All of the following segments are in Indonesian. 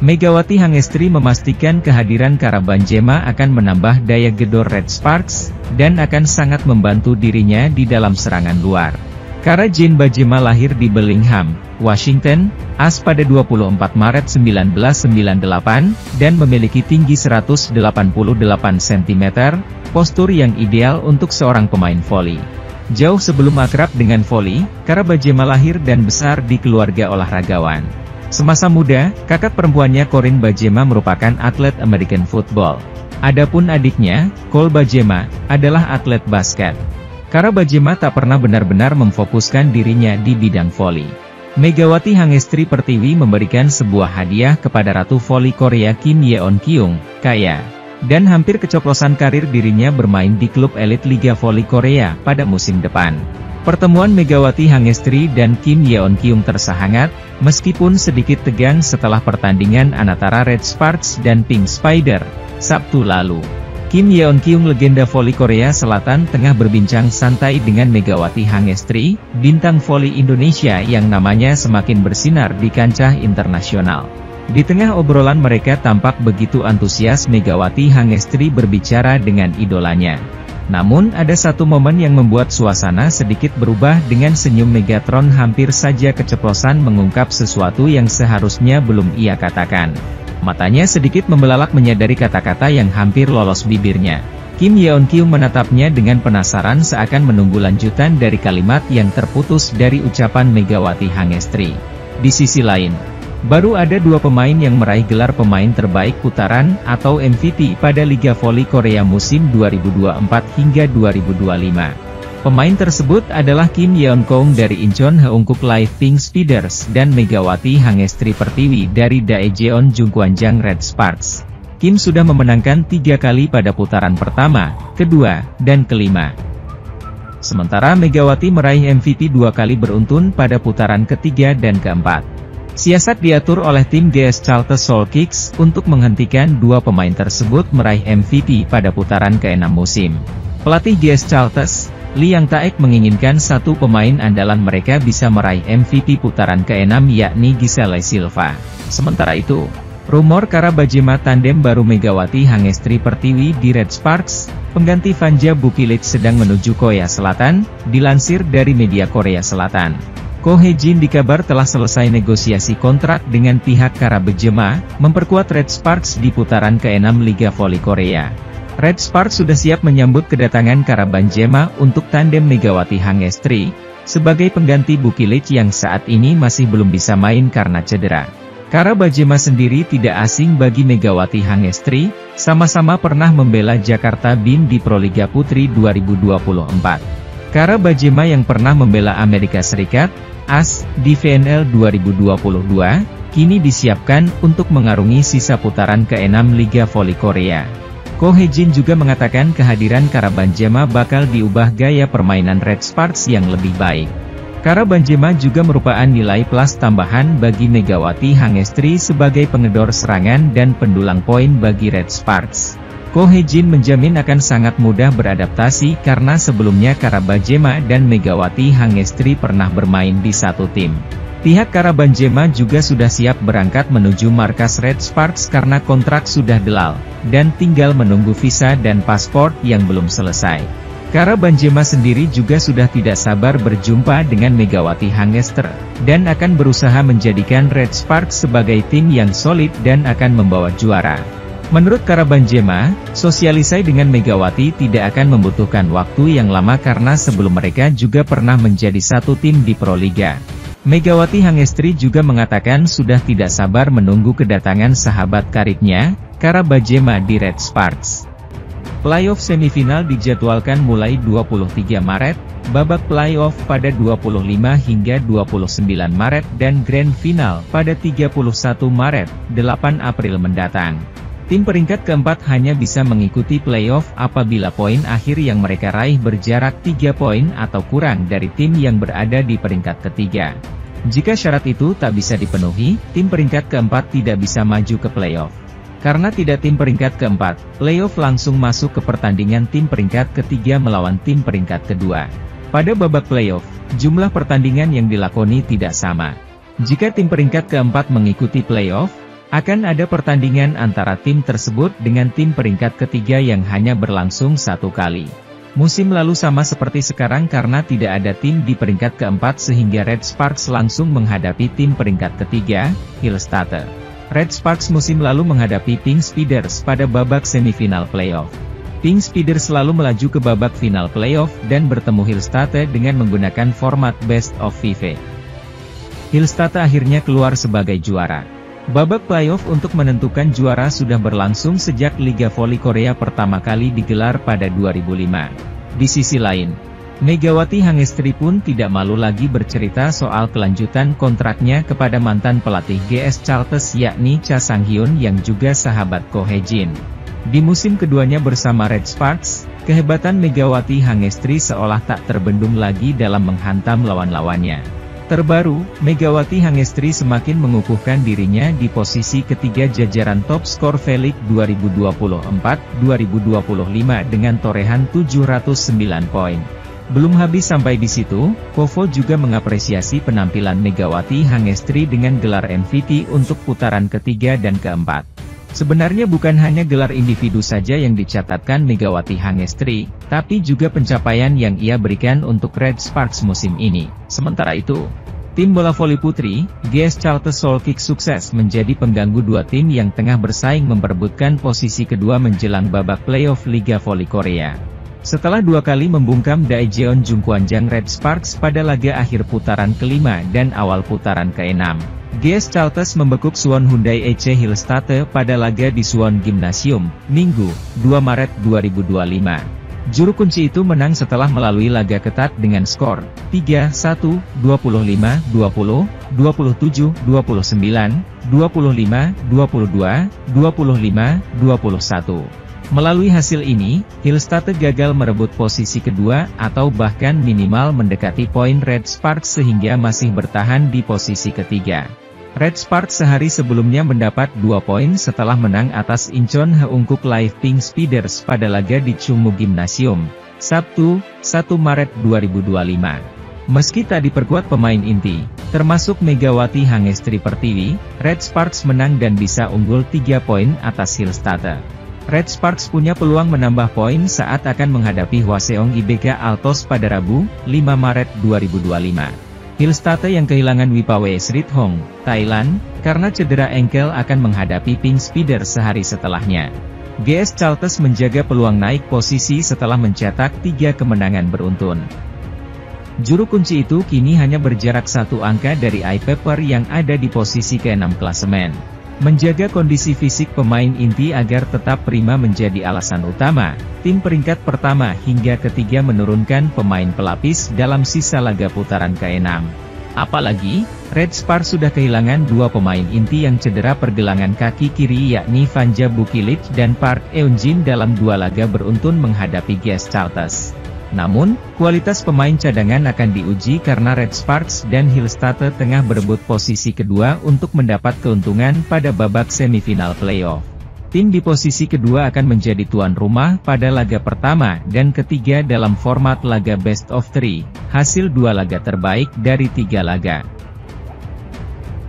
Megawati Hangestri memastikan kehadiran Kara Benzema akan menambah daya gedor Red Sparks, dan akan sangat membantu dirinya di dalam serangan luar. Kara Jane Benzema lahir di Bellingham, Washington, AS pada 24 Maret 1998, dan memiliki tinggi 188 cm, postur yang ideal untuk seorang pemain voli. Jauh sebelum akrab dengan voli, Kara Benzema lahir dan besar di keluarga olahragawan. Semasa muda, kakak perempuannya Corinne Benzema merupakan atlet American football. Adapun adiknya, Cole Benzema, adalah atlet basket. Kara Benzema tak pernah benar-benar memfokuskan dirinya di bidang voli. Megawati Hangestri Pertiwi memberikan sebuah hadiah kepada Ratu Voli Korea Kim Yeon-kyung, kaya, dan hampir keceplosan karir dirinya bermain di klub elit Liga Voli Korea pada musim depan. Pertemuan Megawati Hangestri dan Kim Yeon-kyung tersahangat, meskipun sedikit tegang setelah pertandingan antara Red Sparks dan Pink Spider, Sabtu lalu. Kim Yeon-kyung, legenda voli Korea Selatan, tengah berbincang santai dengan Megawati Hangestri, bintang voli Indonesia yang namanya semakin bersinar di kancah internasional. Di tengah obrolan mereka tampak begitu antusias Megawati Hangestri berbicara dengan idolanya. Namun ada satu momen yang membuat suasana sedikit berubah dengan senyum Megatron hampir saja keceplosan mengungkap sesuatu yang seharusnya belum ia katakan. Matanya sedikit membelalak menyadari kata-kata yang hampir lolos bibirnya. Kim Yeon-kyung menatapnya dengan penasaran seakan menunggu lanjutan dari kalimat yang terputus dari ucapan Megawati Hangestri. Di sisi lain, baru ada dua pemain yang meraih gelar pemain terbaik putaran atau MVP pada Liga Voli Korea musim 2024 hingga 2025. Pemain tersebut adalah Kim Yeon-kyung dari Incheon Heungkuk Live Pink Spiders dan Megawati Hangestri Pertiwi dari Daejeon Jungkwanjang Red Sparks. Kim sudah memenangkan 3 kali pada putaran pertama, kedua, dan kelima. Sementara Megawati meraih MVP 2 kali beruntun pada putaran ketiga dan keempat. Siasat diatur oleh tim GS Chalte Seoul Kicks untuk menghentikan dua pemain tersebut meraih MVP pada putaran ke-6 musim. Pelatih GS Chalte, Lee Yang Taek, menginginkan satu pemain andalan mereka bisa meraih MVP putaran ke-6 yakni Giselle Silva. Sementara itu, rumor Kara Benzema tandem baru Megawati Hangestri Pertiwi di Red Sparks, pengganti Vanja Bukilic, sedang menuju Korea Selatan, dilansir dari media Korea Selatan. Ko Hye-jin dikabar telah selesai negosiasi kontrak dengan pihak Kara Benzema, memperkuat Red Sparks di putaran ke-6 Liga Voli Korea. Red Sparks sudah siap menyambut kedatangan Kara Benzema untuk tandem Megawati Hangestri, sebagai pengganti Bukilic yang saat ini masih belum bisa main karena cedera. Kara Benzema sendiri tidak asing bagi Megawati Hangestri, sama-sama pernah membela Jakarta BIM di Proliga Putri 2024. Kara Benzema yang pernah membela Amerika Serikat, AS, di VNL 2022, kini disiapkan untuk mengarungi sisa putaran ke-6 Liga Voli Korea. Ko Hye-jin juga mengatakan kehadiran Kara Benzema bakal diubah gaya permainan Red Sparks yang lebih baik. Kara Benzema juga merupakan nilai plus tambahan bagi Megawati Hangestri sebagai pengedor serangan dan pendulang poin bagi Red Sparks. Ko Hye-jin menjamin akan sangat mudah beradaptasi karena sebelumnya Kara Benzema dan Megawati Hangestri pernah bermain di satu tim. Pihak Kara Benzema juga sudah siap berangkat menuju markas Red Sparks karena kontrak sudah delal, dan tinggal menunggu visa dan paspor yang belum selesai. Kara Benzema sendiri juga sudah tidak sabar berjumpa dengan Megawati Hangestri, dan akan berusaha menjadikan Red Sparks sebagai tim yang solid dan akan membawa juara. Menurut Kara Benzema, sosialisasi dengan Megawati tidak akan membutuhkan waktu yang lama karena sebelum mereka juga pernah menjadi satu tim di Proliga. Megawati Hangestri juga mengatakan sudah tidak sabar menunggu kedatangan sahabat karibnya, Kara Benzema di Red Sparks. Playoff semifinal dijadwalkan mulai 23 Maret, babak playoff pada 25 hingga 29 Maret dan grand final pada 31 Maret, 8 April mendatang. Tim peringkat keempat hanya bisa mengikuti playoff apabila poin akhir yang mereka raih berjarak 3 poin atau kurang dari tim yang berada di peringkat ketiga. Jika syarat itu tak bisa dipenuhi, tim peringkat keempat tidak bisa maju ke playoff. Karena tidak tim peringkat keempat, playoff langsung masuk ke pertandingan tim peringkat ketiga melawan tim peringkat kedua. Pada babak playoff, jumlah pertandingan yang dilakoni tidak sama. Jika tim peringkat keempat mengikuti playoff, Akan ada pertandingan antara tim tersebut dengan tim peringkat ketiga yang hanya berlangsung 1 kali. Musim lalu sama seperti sekarang karena tidak ada tim di peringkat keempat sehingga Red Sparks langsung menghadapi tim peringkat ketiga, Hillstatte. Red Sparks musim lalu menghadapi Pink Speeders pada babak semifinal playoff. Pink Speeders selalu melaju ke babak final playoff dan bertemu Hillstatte dengan menggunakan format Best of 5. Hillstatte akhirnya keluar sebagai juara. Babak playoff untuk menentukan juara sudah berlangsung sejak Liga Voli Korea pertama kali digelar pada 2005. Di sisi lain, Megawati Hangestri pun tidak malu lagi bercerita soal kelanjutan kontraknya kepada mantan pelatih GS Chartes yakni Cha Sang-hyun yang juga sahabat Ko Hae-jin. Di musim keduanya bersama Red Sparks, kehebatan Megawati Hangestri seolah tak terbendung lagi dalam menghantam lawan-lawannya. Terbaru, Megawati Hangestri semakin mengukuhkan dirinya di posisi ketiga jajaran top skor V-League 2024-2025 dengan torehan 709 poin. Belum habis sampai di situ, Kovo juga mengapresiasi penampilan Megawati Hangestri dengan gelar MVP untuk putaran ketiga dan keempat. Sebenarnya bukan hanya gelar individu saja yang dicatatkan Megawati Hangestri, tapi juga pencapaian yang ia berikan untuk Red Sparks musim ini. Sementara itu, tim bola voli putri, GS Chartes Seoul Kick sukses menjadi pengganggu dua tim yang tengah bersaing memperebutkan posisi kedua menjelang babak playoff Liga Voli Korea. Setelah 2 kali membungkam Daejeon Jungkwanjang Red Sparks pada laga akhir putaran kelima dan awal putaran ke-6, GS Chartes membekuk Suwon Hyundai EC Hillstatte pada laga di Suwon Gymnasium, Minggu, 2 Maret 2025. Juru kunci itu menang setelah melalui laga ketat dengan skor 3-1, 25-20, 27-29, 25-22, 25-21. Melalui hasil ini, Hillstatte gagal merebut posisi kedua atau bahkan minimal mendekati poin Red Sparks sehingga masih bertahan di posisi ketiga. Red Sparks sehari sebelumnya mendapat 2 poin setelah menang atas Incheon Haeunkook Live Pink Speeders pada laga di Chungmu Gymnasium, Sabtu, 1 Maret 2025. Meski tak diperkuat pemain inti, termasuk Megawati Hangestri Pertiwi, Red Sparks menang dan bisa unggul 3 poin atas Hillstatte. Red Sparks punya peluang menambah poin saat akan menghadapi Hwaseong IBK Altos pada Rabu, 5 Maret 2025. Hillstatte yang kehilangan Wipawe Srithong, Thailand, karena cedera engkel akan menghadapi Pink Speeder sehari setelahnya. GS Chartes menjaga peluang naik posisi setelah mencetak 3 kemenangan beruntun. Juru kunci itu kini hanya berjarak 1 angka dari iPepper yang ada di posisi ke-6 klasemen. Menjaga kondisi fisik pemain inti agar tetap prima menjadi alasan utama, tim peringkat pertama hingga ketiga menurunkan pemain pelapis dalam sisa laga putaran ke-6. Apalagi, Red Sparks sudah kehilangan 2 pemain inti yang cedera pergelangan kaki kiri yakni Vanja Bukilit dan Park Eun-jin dalam 2 laga beruntun menghadapi GS Chartes. Namun, kualitas pemain cadangan akan diuji karena Red Sparks dan Hillstatte tengah berebut posisi kedua untuk mendapat keuntungan pada babak semifinal playoff. Tim di posisi kedua akan menjadi tuan rumah pada laga pertama dan ketiga dalam format laga best of 3, hasil 2 laga terbaik dari 3 laga.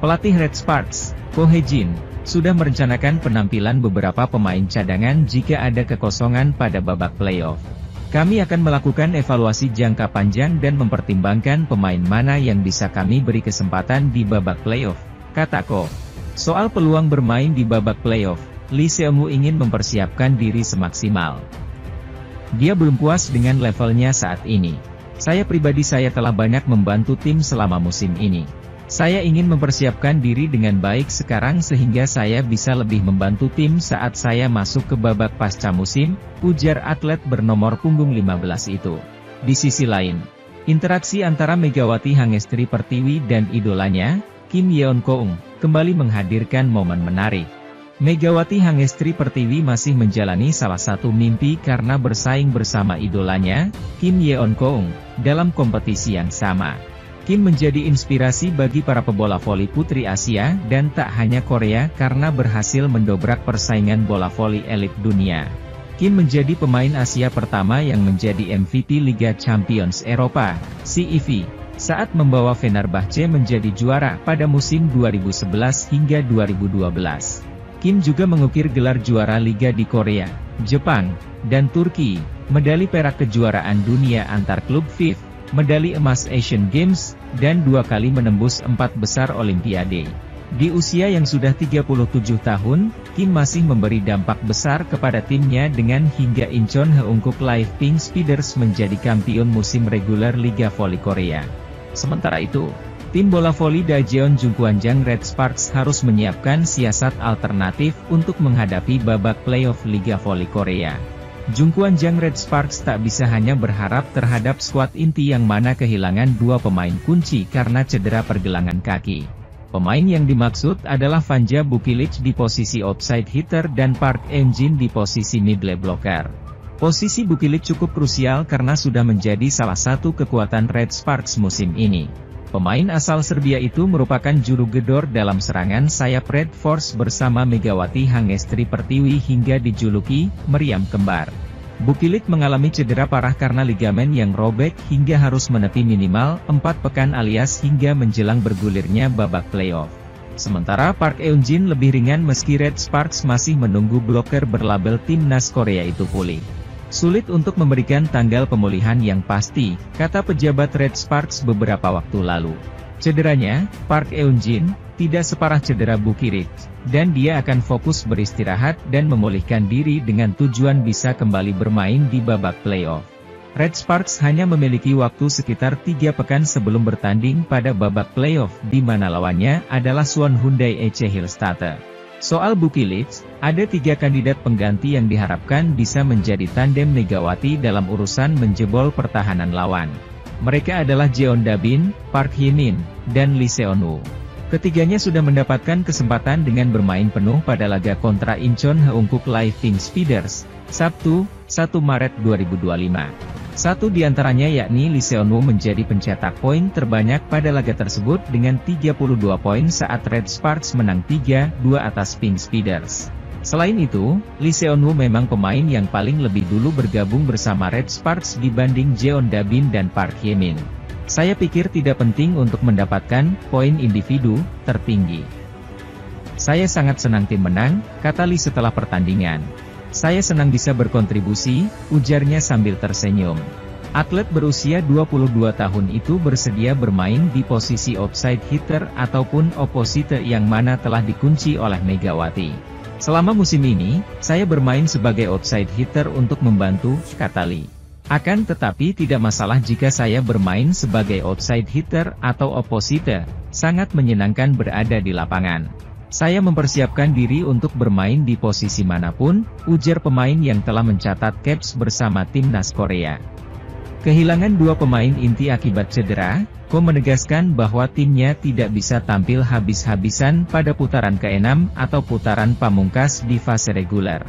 Pelatih Red Sparks, Ko Hae-jin, sudah merencanakan penampilan beberapa pemain cadangan jika ada kekosongan pada babak playoff. Kami akan melakukan evaluasi jangka panjang dan mempertimbangkan pemain mana yang bisa kami beri kesempatan di babak playoff, kata Ko. Soal peluang bermain di babak playoff, Lee Seung-woo ingin mempersiapkan diri semaksimal. Dia belum puas dengan levelnya saat ini. Saya pribadi telah banyak membantu tim selama musim ini. Saya ingin mempersiapkan diri dengan baik sekarang sehingga saya bisa lebih membantu tim saat saya masuk ke babak pasca musim, ujar atlet bernomor punggung 15 itu. Di sisi lain, interaksi antara Megawati Hangestri Pertiwi dan idolanya, Kim Yeon-keung, kembali menghadirkan momen menarik. Megawati Hangestri Pertiwi masih menjalani salah satu mimpi karena bersaing bersama idolanya, Kim Yeon-keung, dalam kompetisi yang sama. Kim menjadi inspirasi bagi para pebola voli putri Asia dan tak hanya Korea karena berhasil mendobrak persaingan bola voli elit dunia. Kim menjadi pemain Asia pertama yang menjadi MVP Liga Champions Eropa, CEV, saat membawa Fenerbahce menjadi juara pada musim 2011 hingga 2012. Kim juga mengukir gelar juara liga di Korea, Jepang, dan Turki, medali perak kejuaraan dunia antar klub FIF, medali emas Asian Games, dan 2 kali menembus 4 besar Olimpiade. Di usia yang sudah 37 tahun, Kim masih memberi dampak besar kepada timnya dengan hingga Incheon Heungkuk Live Pink Speeders menjadi kampiun musim reguler Liga Voli Korea. Sementara itu, tim bola voli Daejeon Jungkwanjang Red Sparks harus menyiapkan siasat alternatif untuk menghadapi babak playoff Liga Voli Korea. Jungkwanjang Red Sparks tak bisa hanya berharap terhadap skuad inti yang mana kehilangan 2 pemain kunci karena cedera pergelangan kaki. Pemain yang dimaksud adalah Vanja Bukilic di posisi outside hitter dan Park Eun-jin di posisi middle blocker. Posisi Bukilic cukup krusial karena sudah menjadi salah satu kekuatan Red Sparks musim ini. Pemain asal Serbia itu merupakan juru gedor dalam serangan sayap Red Force bersama Megawati Hangestri Pertiwi hingga dijuluki Meriam Kembar. Bukilic mengalami cedera parah karena ligamen yang robek hingga harus menepi minimal 4 pekan alias hingga menjelang bergulirnya babak playoff. Sementara Park Eun-jin lebih ringan meski Red Sparks masih menunggu bloker berlabel timnas Korea itu pulih. Sulit untuk memberikan tanggal pemulihan yang pasti, kata pejabat Red Sparks beberapa waktu lalu. Cederanya, Park Eun-jin, tidak separah cedera Bukilic, dan dia akan fokus beristirahat dan memulihkan diri dengan tujuan bisa kembali bermain di babak playoff. Red Sparks hanya memiliki waktu sekitar 3 pekan sebelum bertanding pada babak playoff di mana lawannya adalah Suwon Hyundai EC Hillstatte. Soal Bukilic, ada 3 kandidat pengganti yang diharapkan bisa menjadi tandem Megawati dalam urusan menjebol pertahanan lawan. Mereka adalah Jeon Dabin, Park Hye-min, dan Lee Seon-woo. Ketiganya sudah mendapatkan kesempatan dengan bermain penuh pada laga kontra Incheon Heungkuk Live Pink Speeders, Sabtu, 1 Maret 2025. Satu di antaranya yakni Lee Seon-woo menjadi pencetak poin terbanyak pada laga tersebut dengan 32 poin saat Red Sparks menang 3-2 atas Pink Speeders. Selain itu, Lee Seon-woo memang pemain yang paling lebih dulu bergabung bersama Red Sparks dibanding Jeon Dabin dan Park Hye-min. Saya pikir tidak penting untuk mendapatkan poin individu tertinggi. Saya sangat senang tim menang, kata Lee setelah pertandingan. Saya senang bisa berkontribusi, ujarnya sambil tersenyum. Atlet berusia 22 tahun itu bersedia bermain di posisi outside hitter ataupun opposite yang mana telah dikunci oleh Megawati. Selama musim ini, saya bermain sebagai outside hitter untuk membantu, kata Lee. Akan tetapi tidak masalah jika saya bermain sebagai outside hitter atau opposite, sangat menyenangkan berada di lapangan. Saya mempersiapkan diri untuk bermain di posisi manapun, ujar pemain yang telah mencatat caps bersama timnas Korea. Kehilangan 2 pemain inti akibat cedera, Ko menegaskan bahwa timnya tidak bisa tampil habis-habisan pada putaran ke-6 atau putaran pamungkas di fase reguler.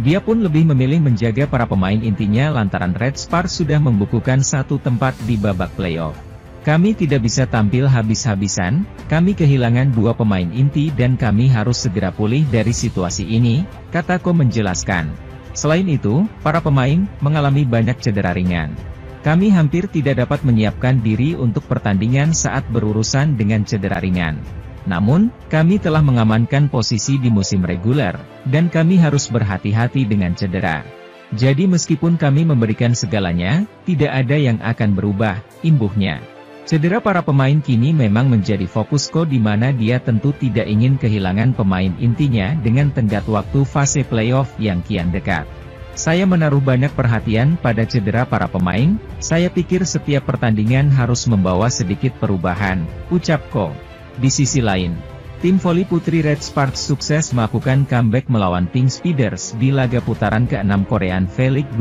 Dia pun lebih memilih menjaga para pemain intinya lantaran Red Sparks sudah membukukan 1 tempat di babak playoff. Kami tidak bisa tampil habis-habisan, kami kehilangan 2 pemain inti dan kami harus segera pulih dari situasi ini, kata Ko menjelaskan. Selain itu, para pemain mengalami banyak cedera ringan. Kami hampir tidak dapat menyiapkan diri untuk pertandingan saat berurusan dengan cedera ringan. Namun, kami telah mengamankan posisi di musim reguler, dan kami harus berhati-hati dengan cedera. Jadi meskipun kami memberikan segalanya, tidak ada yang akan berubah, imbuhnya. Cedera para pemain kini memang menjadi fokus Ko di mana dia tentu tidak ingin kehilangan pemain intinya dengan tenggat waktu fase playoff yang kian dekat. Saya menaruh banyak perhatian pada cedera para pemain, saya pikir setiap pertandingan harus membawa sedikit perubahan, ucap Ko. Di sisi lain, tim voli putri Red Sparks sukses melakukan comeback melawan Pink Speeders di laga putaran ke-6 Korean V-League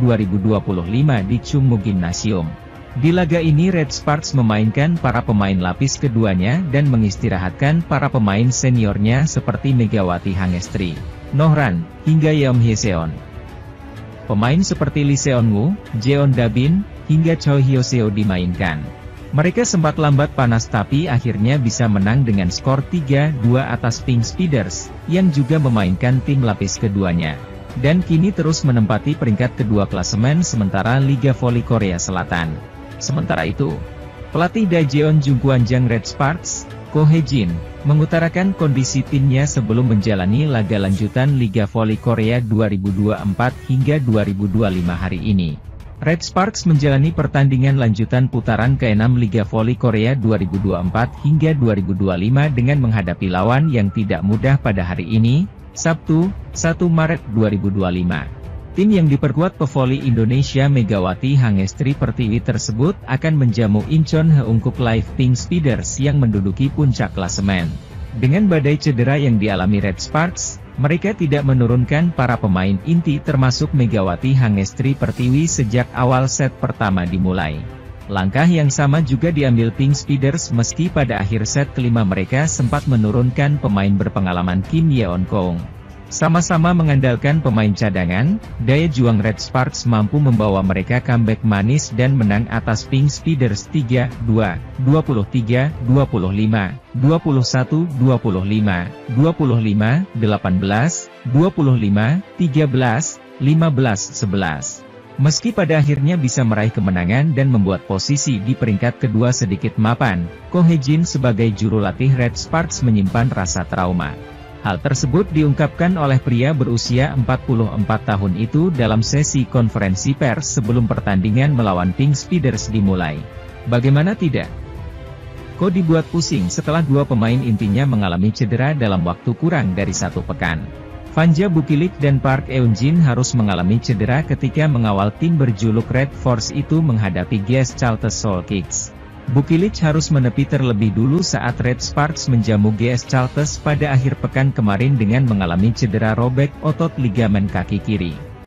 204-2025 di Chungmu Gymnasium. Di laga ini Red Sparks memainkan para pemain lapis keduanya dan mengistirahatkan para pemain seniornya seperti Megawati Hangestri, Nohran, hingga Yeom Hye-seon. Pemain seperti Lee Seon-woo, Jeon Dabin, hingga Choi Hyo-seo dimainkan. Mereka sempat lambat panas tapi akhirnya bisa menang dengan skor 3-2 atas Pink Speeders, yang juga memainkan tim lapis keduanya. Dan kini terus menempati peringkat kedua klasemen sementara Liga Voli Korea Selatan. Sementara itu, Pelatih Daejeon Jungkwanjang Red Sparks, Ko Hye-jin, mengutarakan kondisi timnya sebelum menjalani laga lanjutan Liga Voli Korea 2024 hingga 2025 hari ini. Red Sparks menjalani pertandingan lanjutan putaran ke-6 Liga Voli Korea 2024 hingga 2025 dengan menghadapi lawan yang tidak mudah pada hari ini, Sabtu, 1 Maret 2025. Tim yang diperkuat pevoli Indonesia Megawati Hangestri Pertiwi tersebut akan menjamu Incheon Heungkuk Live Pink Speeders yang menduduki puncak klasemen. Dengan badai cedera yang dialami Red Sparks, mereka tidak menurunkan para pemain inti termasuk Megawati Hangestri Pertiwi sejak awal set pertama dimulai. Langkah yang sama juga diambil Pink Speeders meski pada akhir set kelima mereka sempat menurunkan pemain berpengalaman Kim Yeon-kong. Sama-sama mengandalkan pemain cadangan, daya juang Red Sparks mampu membawa mereka comeback manis dan menang atas Pink Speeders 3-2, 23-25, 21-25, 25-18, 25-13, 15-11. Meski pada akhirnya bisa meraih kemenangan dan membuat posisi di peringkat kedua sedikit mapan, Ko Hye-jin sebagai juru latih Red Sparks menyimpan rasa trauma. Hal tersebut diungkapkan oleh pria berusia 44 tahun itu dalam sesi konferensi pers sebelum pertandingan melawan Pink Speeders dimulai. Bagaimana tidak? Ko dibuat pusing setelah dua pemain intinya mengalami cedera dalam waktu kurang dari 1 pekan. Fanja Bukilik dan Park Eun-jin harus mengalami cedera ketika mengawal tim berjuluk Red Force itu menghadapi GS Charlton Seoul Kicks. Bukilik harus menepi terlebih dulu saat Red Sparks menjamu GS Charlton pada akhir pekan kemarin dengan mengalami cedera robek otot ligamen kaki kiri.